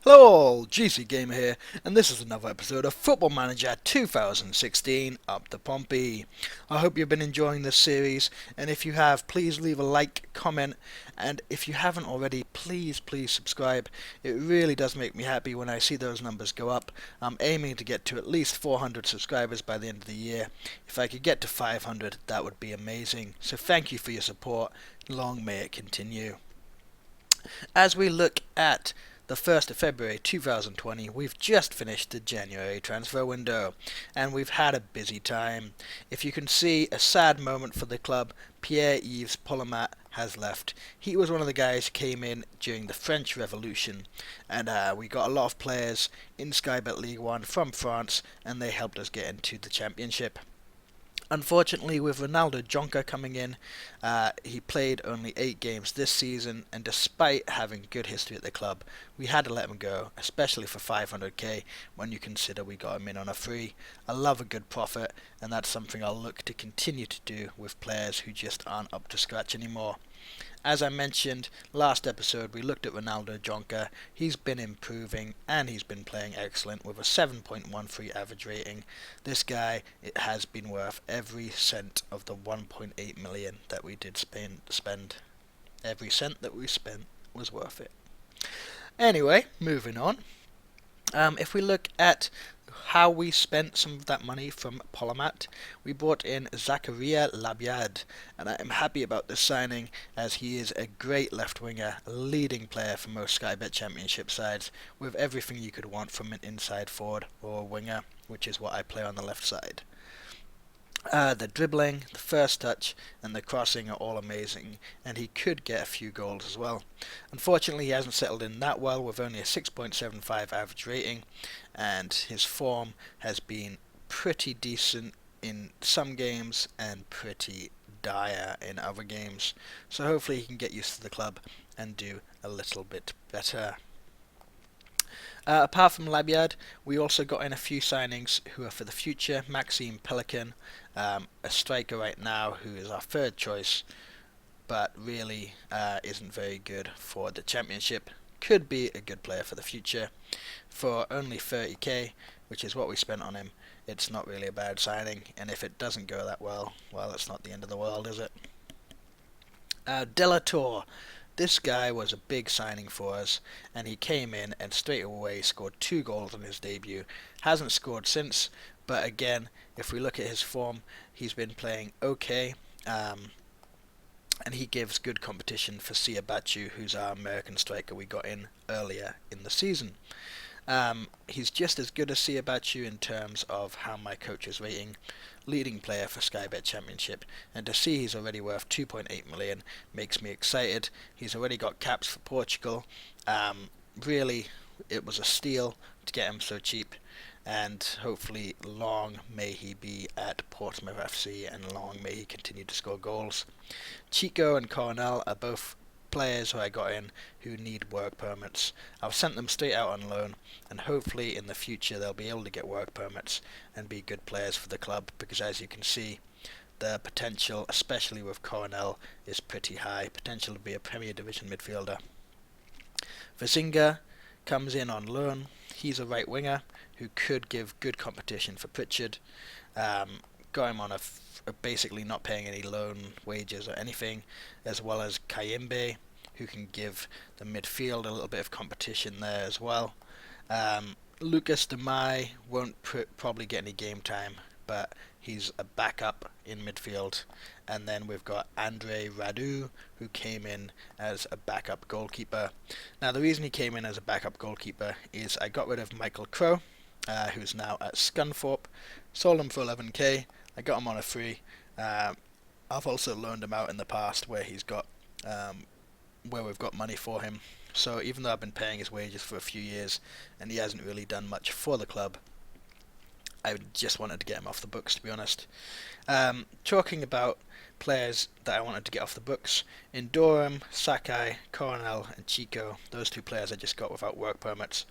Hello all, GC Gamer here, and this is another episode of Football Manager 2016 Up to Pompey. I hope you've been enjoying this series, and if you have, please leave a like, comment, and if you haven't already, please subscribe. It really does make me happy when I see those numbers go up. I'm aiming to get to at least 400 subscribers by the end of the year. If I could get to 500, that would be amazing. So thank you for your support. Long may it continue. As we look at the 1st of February 2020, we've just finished the January transfer window, and we've had a busy time. If you can see a sad moment for the club, Pierre-Yves Polymat has left. He was one of the guys who came in during the French Revolution, and we got a lot of players in Sky Bet League 1 from France, and they helped us get into the championship. Unfortunately, with Ronaldo Jonker coming in, he played only 8 games this season, and despite having good history at the club, we had to let him go, especially for 500k when you consider we got him in on a free. I love a good profit, and that's something I'll look to continue to do with players who just aren't up to scratch anymore. As I mentioned last episode, we looked at Ronaldo Jonker. He's been improving and he's been playing excellent with a 7.13 average rating. This guy, it has been worth every cent of the 1.8 million that we did spend. Every cent that we spent was worth it. Anyway, moving on. If we look at how we spent some of that money from Polymat, we brought in Zakaria Labyad, and I am happy about this signing as he is a great left winger, a leading player for most Sky Bet Championship sides, with everything you could want from an inside forward or a winger, which is what I play on the left side. The dribbling, the first touch, and the crossing are all amazing, and he could get a few goals as well. Unfortunately, he hasn't settled in that well with only a 6.75 average rating, and his form has been pretty decent in some games and pretty dire in other games. So hopefully he can get used to the club and do a little bit better. Apart from Labyad, we also got in a few signings who are for the future. Maxime Pelican, a striker right now who is our third choice, but really isn't very good for the championship. Could be a good player for the future. For only 30k, which is what we spent on him, it's not really a bad signing, and if it doesn't go that well, it's not the end of the world, is it? Delator. This guy was a big signing for us, and he came in and straight away scored 2 goals on his debut. Hasn't scored since, but again, if we look at his form, he's been playing okay, and he gives good competition for Sia Bachu, who's our American striker we got in earlier in the season. He's just as good as Sia Bachu in terms of how my coach is rating. Leading player for Sky Bet Championship, and to see he's already worth 2.8 million makes me excited. He's already got caps for Portugal. Really, it was a steal to get him so cheap, and hopefully long may he be at Portsmouth FC, and long may he continue to score goals. Chico and Cornell are both players who I got in who need work permits. I've sent them straight out on loan, and hopefully in the future they'll be able to get work permits and be good players for the club, because as you can see, the potential, especially with Cornell, is pretty high. Potential to be a Premier Division midfielder. Vazinga comes in on loan. He's a right winger who could give good competition for Pritchard. Got him on basically not paying any loan wages or anything, as well as Kayembe, who can give the midfield a little bit of competition there as well. Lucas Demai won't probably get any game time, but he's a backup in midfield. And then we've got Andre Radu, who came in as a backup goalkeeper. Now the reason he came in as a backup goalkeeper is I got rid of Michael Crow, who's now at Scunthorpe, sold him for 11k. I got him on a free. I've also loaned him out in the past where he's got where we've got money for him. So even though I've been paying his wages for a few years and he hasn't really done much for the club, I just wanted to get him off the books, to be honest. Talking about players that I wanted to get off the books, in Durham, Sakai, Coronel and Chico, those 2 players I just got without work permits,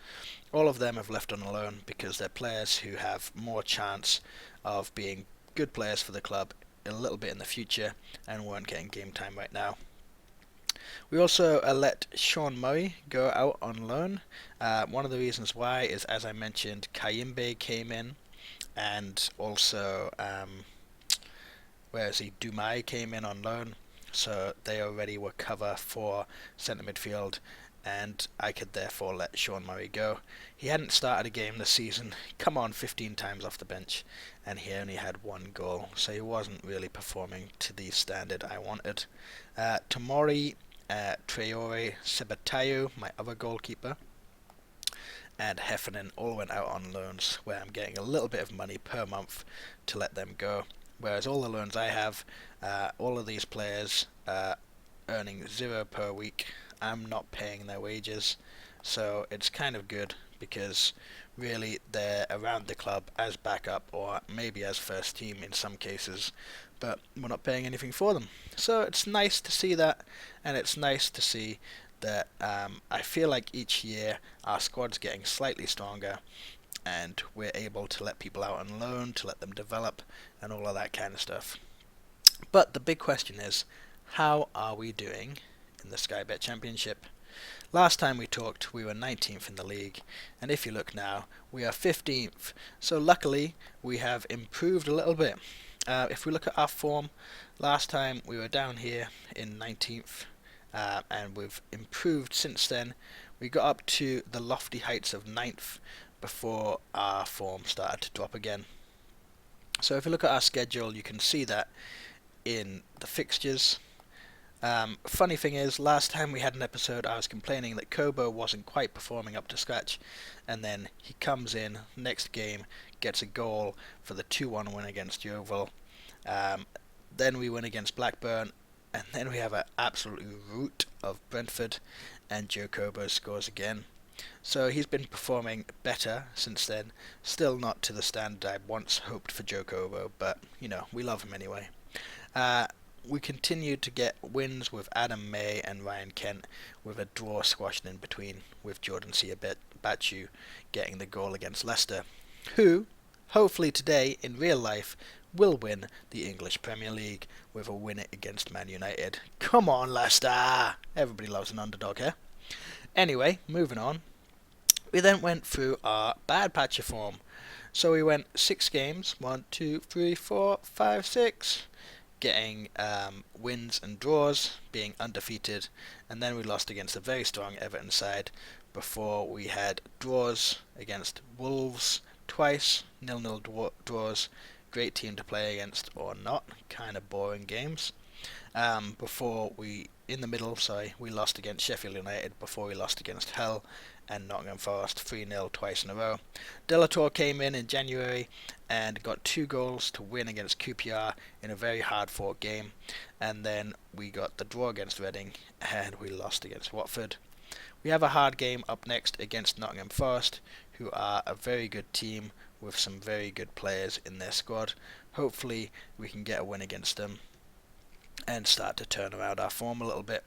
all of them have left on loan because they're players who have more chance of being good players for the club a little bit in the future and weren't getting game time right now. We also let Sean Murray go out on loan. One of the reasons why is, as I mentioned, Kayimbe came in, and also, where is he? Dumai came in on loan, so they already were cover for centre midfield, and I could therefore let Sean Murray go. He hadn't started a game this season, come on 15 times off the bench, and he only had one goal, so he wasn't really performing to the standard I wanted. Tomori, Traore, Sebatayo, my other goalkeeper, and Heffernan all went out on loans, where I'm getting a little bit of money per month to let them go. Whereas all the loans I have, all of these players earning 0 per week. I'm not paying their wages, so it's kind of good because really they're around the club as backup or maybe as first team in some cases, but we're not paying anything for them. So it's nice to see that, and it's nice to see that I feel like each year our squad's getting slightly stronger, and we're able to let people out on loan, to let them develop, and all of that kind of stuff. But the big question is, how are we doing in the Sky Bet Championship? Last time we talked, we were 19th in the league, and if you look now, we are 15th. So luckily, we have improved a little bit. If we look at our form, last time we were down here in 19th, and we've improved since then. We got up to the lofty heights of 9th before our form started to drop again. So if you look at our schedule, you can see that in the fixtures. Funny thing is, last time we had an episode, I was complaining that Kobo wasn't quite performing up to scratch, and then he comes in next game, gets a goal for the 2-1 win against Yeovil. Then we win against Blackburn, and then we have an absolute rout of Brentford, and Joe Kobo scores again. So he's been performing better since then. Still not to the standard I once hoped for Joe Kobo, but you know, we love him anyway. We continue to get wins with Adam May and Ryan Kent, with a draw squashed in between, with Jordan Siabachu getting the goal against Leicester, who, hopefully today in real life, will win the English Premier League with a win against Man United. Come on, Leicester! Everybody loves an underdog here. Anyway, moving on. We then went through our bad patch of form. So we went 6 games, 1, 2, 3, 4, 5, 6, getting wins and draws, being undefeated, and then we lost against a very strong Everton side before we had draws against Wolves twice, 0-0 draws, great team to play against or not, kind of boring games. Before we, in the middle, we lost against Sheffield United before we lost against Hull and Nottingham Forest 3-0 twice in a row. Delator came in January and got 2 goals to win against QPR in a very hard-fought game, and then we got the draw against Reading and we lost against Watford. We have a hard game up next against Nottingham Forest, who are a very good team with some very good players in their squad. Hopefully we can get a win against them and start to turn around our form a little bit.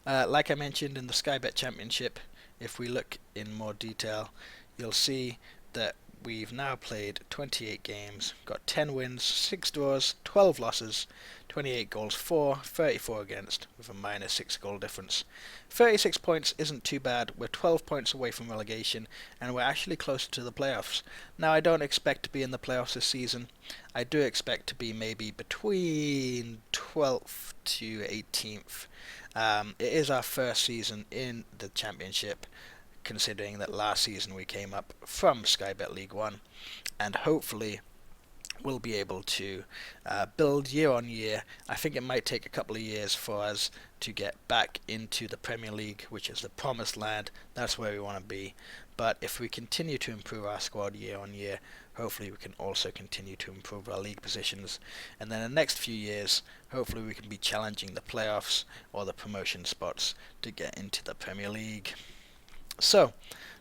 Like I mentioned in the Sky Bet Championship, if we look in more detail, you'll see that we've now played 28 games, got 10 wins, 6 draws, 12 losses, 28 goals for, 34 against, with a -6 goal difference. 36 points isn't too bad. We're 12 points away from relegation, and we're actually closer to the playoffs. Now, I don't expect to be in the playoffs this season. I do expect to be maybe between 12th to 18th. It is our first season in the Championship, considering that last season we came up from Sky Bet League 1, and hopefully we'll be able to build year on year. I think it might take a couple of years for us to get back into the Premier League, which is the promised land. That's where we want to be. But if we continue to improve our squad year on year, hopefully we can also continue to improve our league positions. And then in the next few years, hopefully we can be challenging the playoffs or the promotion spots to get into the Premier League. So,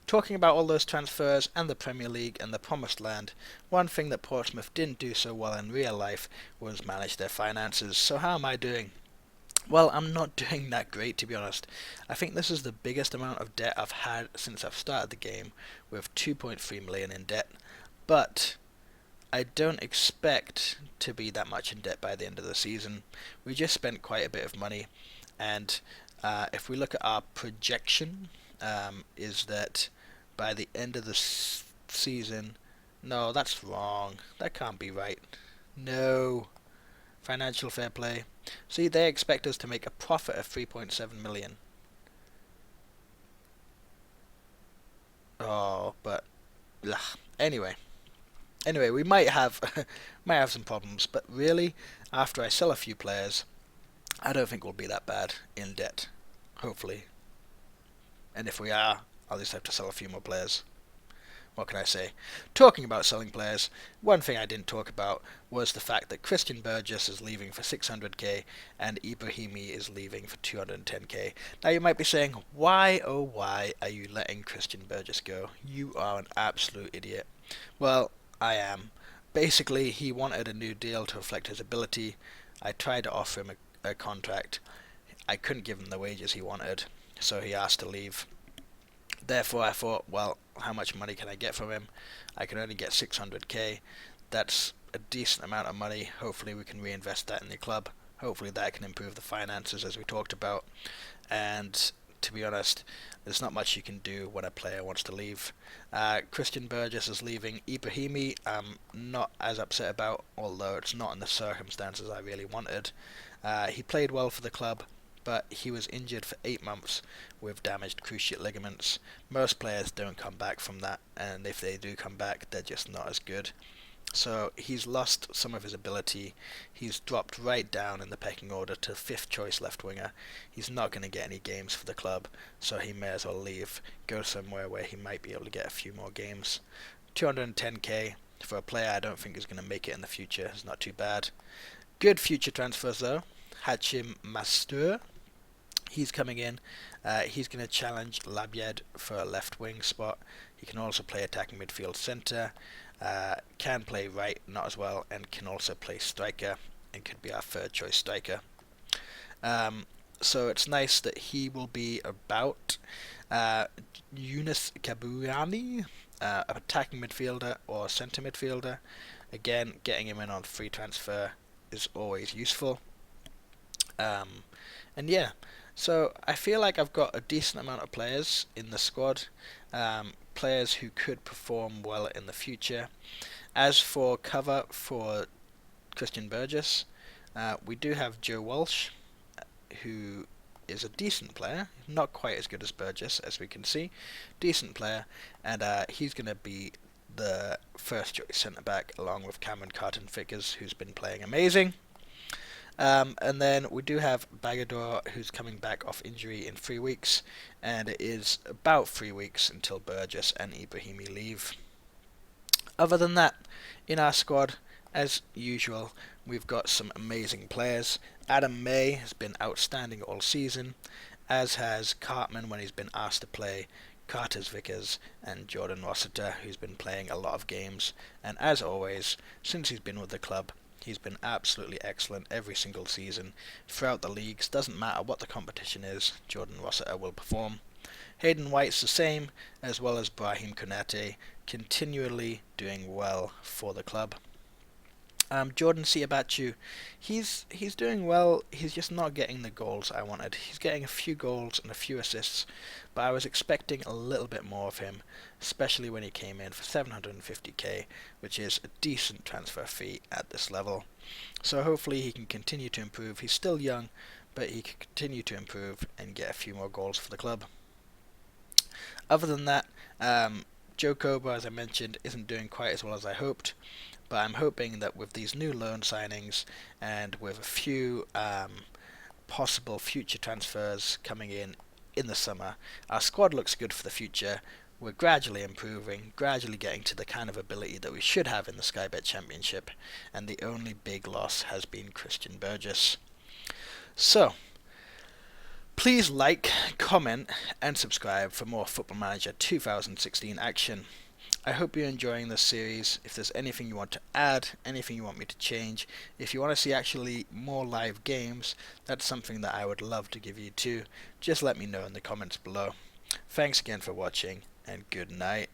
talking about all those transfers and the Premier League and the promised land, one thing that Portsmouth didn't do so well in real life was manage their finances. So how am I doing? Well, I'm not doing that great, to be honest. I think this is the biggest amount of debt I've had since I've started the game, with 2.3 million in debt. But I don't expect to be that much in debt by the end of the season. We just spent quite a bit of money. And if we look at our projection, is that by the end of the season, no, that's wrong. That can't be right. No. Financial fair play. See, they expect us to make a profit of 3.7 million. Oh, but ugh. Anyway, we might have some problems, but really, after I sell a few players, I don't think we'll be that bad in debt. Hopefully, and if we are, I'll just have to sell a few more players. What can I say? Talking about selling players, one thing I didn't talk about was the fact that Christian Burgess is leaving for 600k and Ibrahimi is leaving for 210k. Now you might be saying, why oh why are you letting Christian Burgess go? You are an absolute idiot. Well, I am. Basically, he wanted a new deal to reflect his ability. I tried to offer him a contract. I couldn't give him the wages he wanted, so he asked to leave. Therefore, I thought, well, how much money can I get from him? I can only get 600k. That's a decent amount of money. Hopefully we can reinvest that in the club. Hopefully that can improve the finances, as we talked about. And to be honest, there's not much you can do when a player wants to leave. Christian Burgess is leaving. Ibrahimi, I'm not as upset about, although it's not in the circumstances I really wanted. He played well for the club, but he was injured for 8 months with damaged cruciate ligaments. Most players don't come back from that, and if they do come back, they're just not as good. So he's lost some of his ability. He's dropped right down in the pecking order to 5th choice left winger. He's not going to get any games for the club, so he may as well leave, go somewhere where he might be able to get a few more games. 210k for a player I don't think is going to make it in the future is not too bad. Good future transfers though. Hachim Master, he's coming in. He's going to challenge Labyed for a left wing spot. He can also play attacking midfield centre. Can play right, not as well, and can also play striker, and could be our 3rd choice striker. So it's nice that he will be about. Yunus Kabuyani, attacking midfielder or centre midfielder. Again, getting him in on free transfer is always useful. And yeah, so I feel like I've got a decent amount of players in the squad, players who could perform well in the future. As for cover for Christian Burgess, we do have Joe Walsh, who is a decent player, not quite as good as Burgess, as we can see, decent player, and he's going to be the 1st choice centre back along with Cameron Carton-Vickers, who's been playing amazing. And then we do have Bagador, who's coming back off injury in 3 weeks, and it is about 3 weeks until Burgess and Ibrahimi leave. Other than that, in our squad, as usual, we've got some amazing players. Adam May has been outstanding all season, as has Cartman when he's been asked to play, Carter-Vickers, and Jordan Rossiter, who's been playing a lot of games. And as always, since he's been with the club, he's been absolutely excellent every single season. Throughout the leagues, doesn't matter what the competition is, Jordan Rossiter will perform. Hayden White's the same, as well as Brahim Konate, continually doing well for the club. Jordan Siabachu, he's doing well, he's just not getting the goals I wanted. He's getting a few goals and a few assists, but I was expecting a little bit more of him, especially when he came in for 750k, which is a decent transfer fee at this level. So hopefully he can continue to improve. He's still young, but he can continue to improve and get a few more goals for the club. Other than that, Joe Cobra, as I mentioned, isn't doing quite as well as I hoped, but I'm hoping that with these new loan signings and with a few possible future transfers coming in the summer, our squad looks good for the future. We're gradually improving, gradually getting to the kind of ability that we should have in the Sky Bet Championship, and the only big loss has been Christian Burgess. So, please like, comment, and subscribe for more Football Manager 2016 action. I hope you're enjoying this series. If there's anything you want to add, anything you want me to change, if you want to see actually more live games, that's something that I would love to give you too. Just let me know in the comments below. Thanks again for watching, and good night.